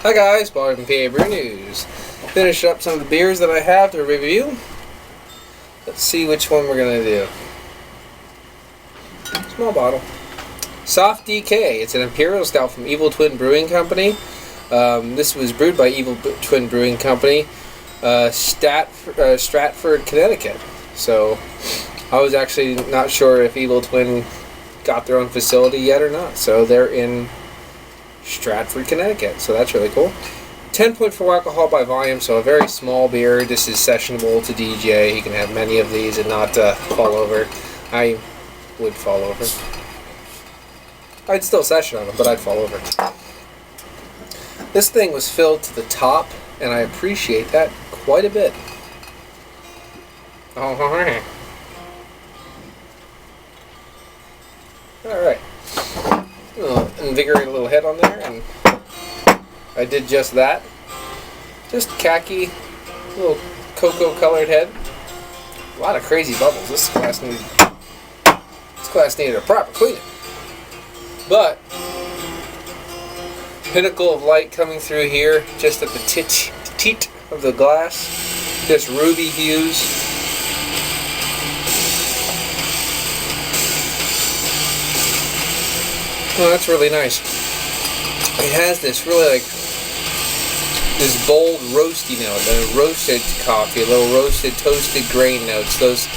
Hi guys, Bob from PABrewNews. Finished up some of the beers that I have to review. Let's see which one we're going to do. Small bottle. Soft DK. It's an Imperial Stout from Evil Twin Brewing Company. This was brewed by Evil Twin Brewing Company, Stratford, Connecticut. So I was actually not sure if Evil Twin got their own facility yet or not. So they're in Stratford, Connecticut, so that's really cool. 10.4 alcohol by volume, so a very small beer. This is sessionable to DJ. You can have many of these and not fall over. I would fall over. I'd still session on them, but I'd fall over. This thing was filled to the top, and I appreciate that quite a bit. Oh, alright. Invigorate a little head on there, and I did just that. Just khaki, little cocoa colored head. A lot of crazy bubbles. This class needed a proper cleaning. But pinnacle of light coming through here, just at the teat of the glass. Just ruby hues. Oh, that's really nice. It has this really this bold roasty note, a roasted coffee, a little roasted toasted grain notes. It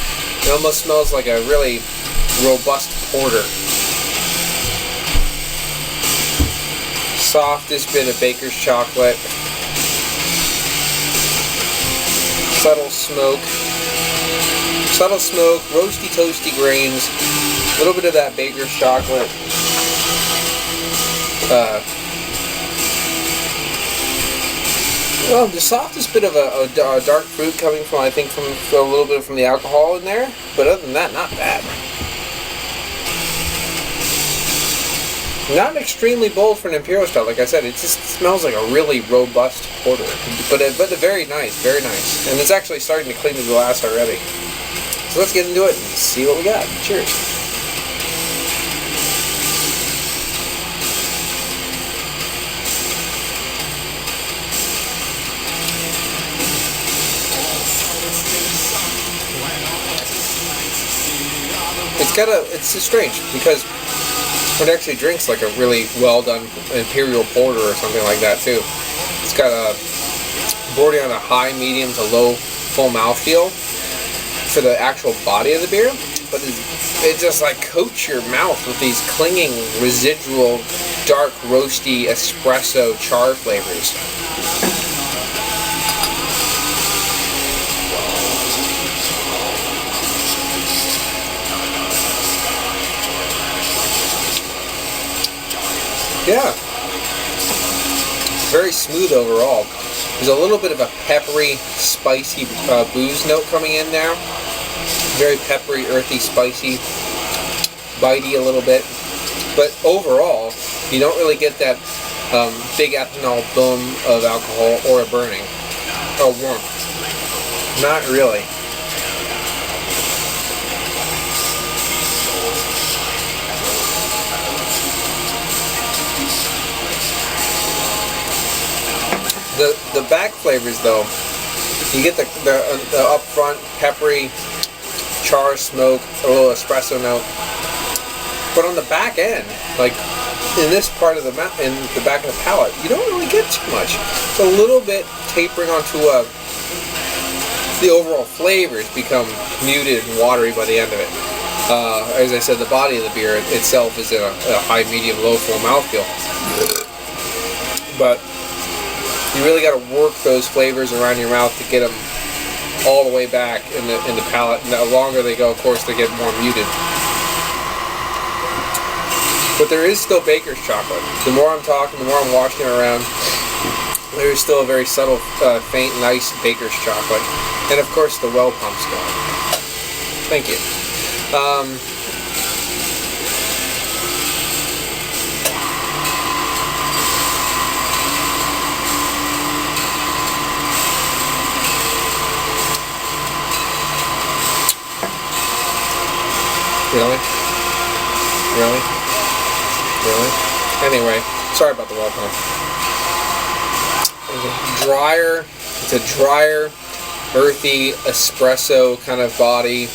almost smells like a really robust porter. Softest bit of baker's chocolate. Subtle smoke, roasty toasty grains, a little bit of that baker's chocolate. Well, the softest bit of a dark fruit coming from, I think, from a little bit from the alcohol in there. But other than that, not bad. Not extremely bold for an Imperial Stout. Like I said, it just smells like a really robust porter. But very nice, very nice. And it's actually starting to clean the glass already. So let's get into it and see what we got. Cheers. It's strange because it actually drinks like a really well done Imperial porter or something like that too. It's got a bordering on a high, medium to low full mouthfeel for the actual body of the beer, but it just like coats your mouth with these clinging residual dark roasty espresso char flavors. Yeah, very smooth overall. There's a little bit of a peppery, spicy booze note coming in there. Very peppery, earthy, spicy, bitey a little bit. But overall, you don't really get that big ethanol boom of alcohol or a burning or warmth. Not really. The back flavors though, you get the upfront peppery char smoke, a little espresso note, but on the back end, like in this part of the back of the palate, you don't really get too much. It's a little bit tapering onto the overall flavors become muted and watery by the end of it. As I said, the body of the beer itself is in a high, medium, low full mouthfeel, but you really got to work those flavors around your mouth to get them all the way back in the palate. And the longer they go, of course, they get more muted. But there is still baker's chocolate. The more I'm talking, the more I'm washing it around, there's still a very subtle, faint, nice baker's chocolate. And of course, the well pump's gone. Thank you. Really? Really? Really? Anyway, sorry about the well pump. drier. It's a drier, earthy espresso kind of body.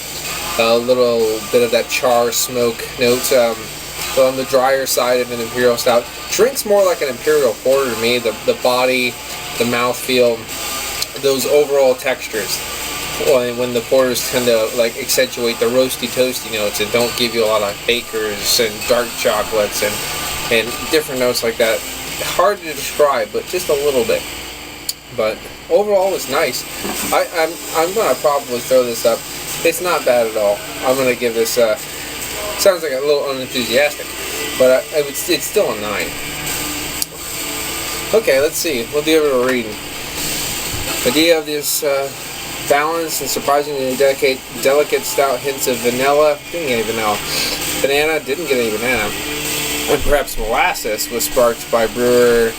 A little bit of that char smoke note. But on the drier side of an Imperial Stout. Drinks more like an Imperial Porter to me. The body, the mouthfeel, those overall textures. When the porters tend to like accentuate the roasty toasty notes and don't give you a lot of bakers and dark chocolates and different notes like that. Hard to describe, but just a little bit. But overall, it's nice. I'm gonna probably throw this up. It's not bad at all. I'm gonna give this. Sounds like a little unenthusiastic, but it's still a 9. Okay, let's see. We'll give it a reading. The idea of this balanced and surprisingly delicate stout hints of vanilla. Didn't get any vanilla. Banana. Didn't get any banana. And perhaps molasses was sparked by brewer.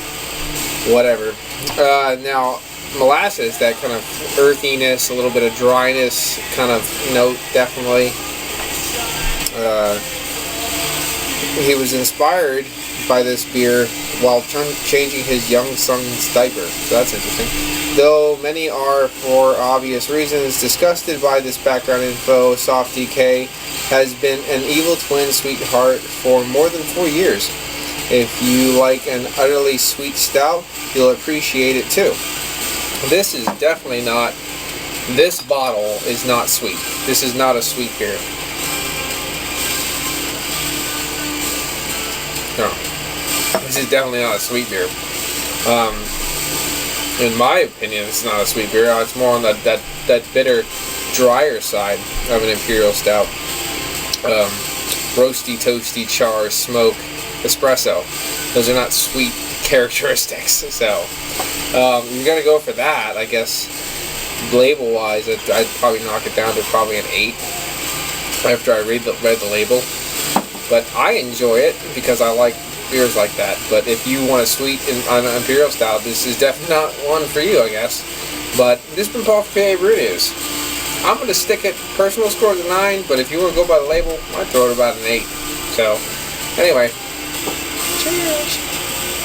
Whatever. Now, molasses, that kind of earthiness, a little bit of dryness kind of note, definitely. He was inspired by this beer while changing his young son's diaper. So that's interesting. Though many are, for obvious reasons, disgusted by this background info, Soft DK has been an evil twin sweetheart for more than 4 years. If you like an utterly sweet stout, you'll appreciate it too. This is definitely not, this bottle is not sweet. This is not a sweet beer. No. This is definitely not a sweet beer. In my opinion, it's not a sweet beer. It's more on that bitter, drier side of an Imperial Stout. Roasty, toasty, char, smoke, espresso. Those are not sweet characteristics. So, you're going to go for that, I guess. Label-wise, I'd probably knock it down to probably an 8 after I read the label. But I enjoy it because I like beers like that. But if you want a sweet on an Imperial Stout, this is definitely not one for you, I guess. But this has been Paul for PABrewNews. I'm going to stick it, personal score is a 9, but if you want to go by the label, I'd throw it about an 8. So, anyway, cheers!